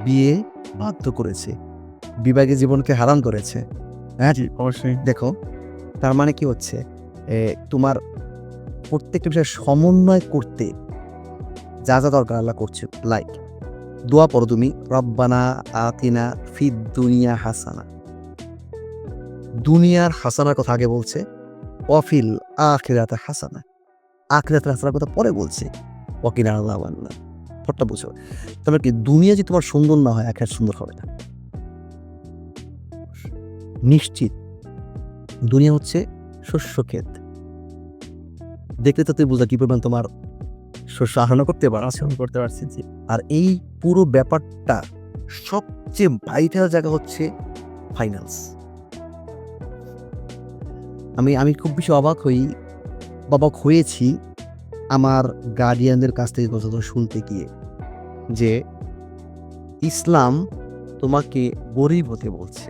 বিয়ে বাধ্য করেছে, বিবাহিত জীবনকে হারাম করেছে। হ্যাঁ, জি, অবশ্যই। দেখো তার মানে কি হচ্ছে, তোমার প্রত্যেকটা বিষয়ে সমন্বয় করতে যা যা দরকার আল্লাহ করছে। লাইক দোয়া পড়ো তুমি, রব্বানা আতিনা ফিদ দুনিয়া হাসানা। দুনিয়ার হাসানার কথা আগে বলছে, ওয়াফিল আখিরাতে হাসানা, আখিরাতের হাসানার কথা পরে বলছে, ওয়াকিনা আযাবান নার। ব্যাপারটা বুঝো। তবে কি দুনিয়া যদি তোমার সুন্দর না হয়, আখিরাত সুন্দর হবে না। নিশ্চিত দুনিয়া হচ্ছে শস্য ক্ষেত। দেখলে তো তুই বুঝা কি পরিমাণ তোমার শস্য আহরণ করতে পারছো। আচরণ করতে পারছি। জি। আর এই পুরো ব্যাপারটা সবচেয়ে ভাইটাল জায়গা হচ্ছে ফাইন্যান্স। আমি খুব বেশি অবাক হয়েছি আমার গার্ডিয়ানদের কাছ থেকে কথা শুনতে গিয়ে, যে ইসলাম তোমাকে গরিব হতে বলছে।